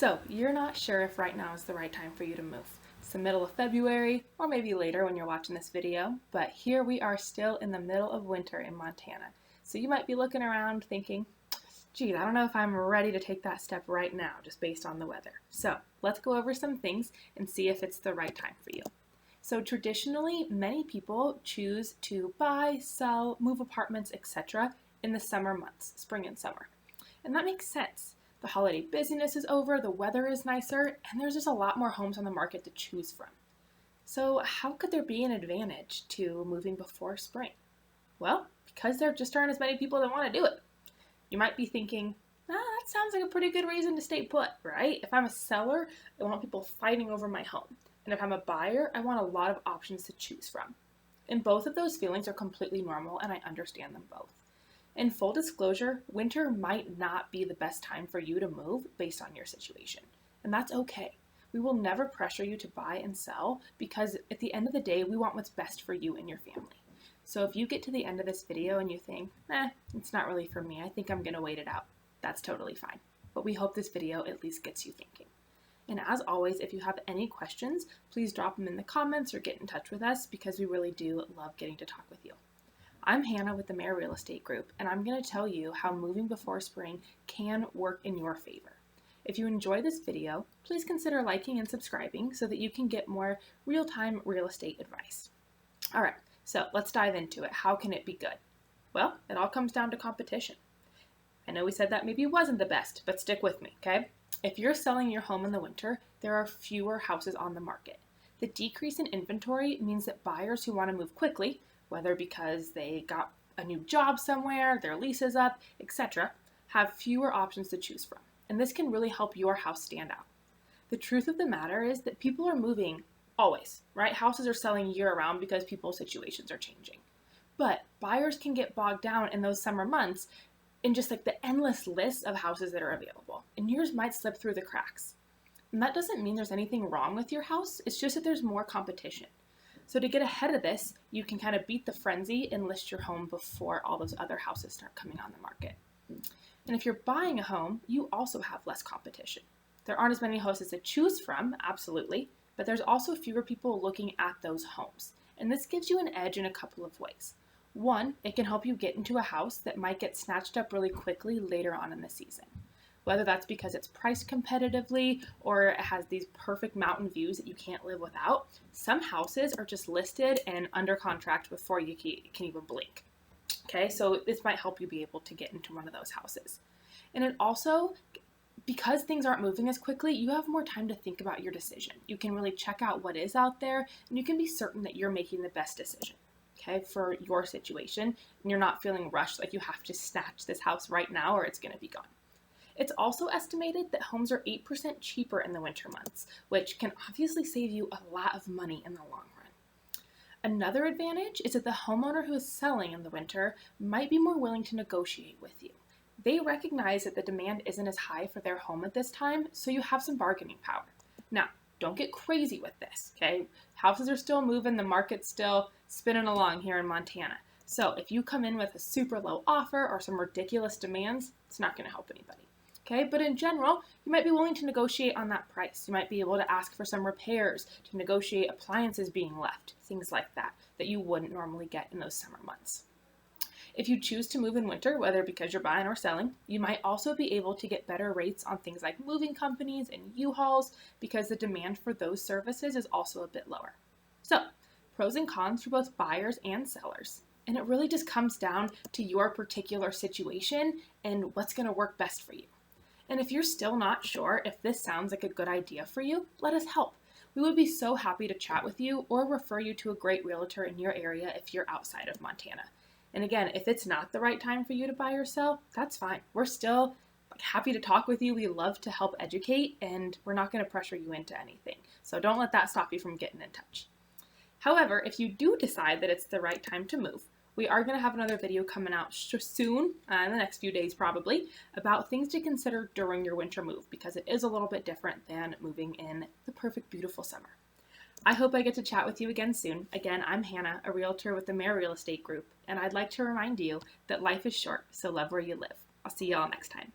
So you're not sure if right now is the right time for you to move. It's the middle of February, or maybe later when you're watching this video, but here we are still in the middle of winter in Montana. So you might be looking around thinking, gee, I don't know if I'm ready to take that step right now, just based on the weather. So let's go over some things and see if it's the right time for you. So traditionally, many people choose to buy, sell, move apartments, etc. in the summer months, spring and summer. And that makes sense. The holiday busyness is over, the weather is nicer, and there's just a lot more homes on the market to choose from. So how could there be an advantage to moving before spring? Well, because there just aren't as many people that want to do it. You might be thinking, that sounds like a pretty good reason to stay put, right? If I'm a seller, I want people fighting over my home. And if I'm a buyer, I want a lot of options to choose from. And both of those feelings are completely normal, and I understand them both. In full disclosure, winter might not be the best time for you to move based on your situation, and that's okay. We will never pressure you to buy and sell because at the end of the day, we want what's best for you and your family. So if you get to the end of this video and you think, it's not really for me, I think I'm gonna wait it out, that's totally fine. But we hope this video at least gets you thinking. And as always, if you have any questions, please drop them in the comments or get in touch with us because we really do love getting to talk with you. I'm Hannah with the Mayor Real Estate Group, and I'm going to tell you how moving before spring can work in your favor. If you enjoy this video, please consider liking and subscribing so that you can get more real-time real estate advice. All right, so let's dive into it. How can it be good? Well, it all comes down to competition. I know we said that maybe wasn't the best, but stick with me, okay? If you're selling your home in the winter, there are fewer houses on the market. The decrease in inventory means that buyers who want to move quickly, whether because they got a new job somewhere, their lease is up, etc., have fewer options to choose from. And this can really help your house stand out. The truth of the matter is that people are moving always, right? Houses are selling year-round because people's situations are changing. But buyers can get bogged down in those summer months in just like the endless list of houses that are available. And yours might slip through the cracks. And that doesn't mean there's anything wrong with your house. It's just that there's more competition. So to get ahead of this, you can kind of beat the frenzy and list your home before all those other houses start coming on the market. And if you're buying a home, you also have less competition. There aren't as many houses to choose from, absolutely, but there's also fewer people looking at those homes. And this gives you an edge in a couple of ways. One, it can help you get into a house that might get snatched up really quickly later on in the season. Whether that's because it's priced competitively or it has these perfect mountain views that you can't live without, some houses are just listed and under contract before you can even blink. Okay, so this might help you be able to get into one of those houses. And it also, because things aren't moving as quickly, you have more time to think about your decision. You can really check out what is out there, and you can be certain that you're making the best decision, okay, for your situation, and you're not feeling rushed like you have to snatch this house right now or it's going to be gone. It's also estimated that homes are 8% cheaper in the winter months, which can obviously save you a lot of money in the long run. Another advantage is that the homeowner who is selling in the winter might be more willing to negotiate with you. They recognize that the demand isn't as high for their home at this time, so you have some bargaining power. Now, don't get crazy with this, okay? Houses are still moving, the market's still spinning along here in Montana. So if you come in with a super low offer or some ridiculous demands, it's not going to help anybody. Okay, but in general, you might be willing to negotiate on that price. You might be able to ask for some repairs, to negotiate appliances being left, things like that you wouldn't normally get in those summer months. If you choose to move in winter, whether because you're buying or selling, you might also be able to get better rates on things like moving companies and U-Hauls because the demand for those services is also a bit lower. So, pros and cons for both buyers and sellers. And it really just comes down to your particular situation and what's going to work best for you. And if you're still not sure if this sounds like a good idea for you, let us help. We would be so happy to chat with you or refer you to a great realtor in your area if you're outside of Montana. And again, if it's not the right time for you to buy or sell, that's fine. We're still happy to talk with you. We love to help educate, and we're not going to pressure you into anything. So don't let that stop you from getting in touch. However, if you do decide that it's the right time to move, we are going to have another video coming out soon, in the next few days probably, about things to consider during your winter move because it is a little bit different than moving in the perfect, beautiful summer. I hope I get to chat with you again soon. Again, I'm Hannah, a realtor with the Mayor Real Estate Group, and I'd like to remind you that life is short, so love where you live. I'll see y'all next time.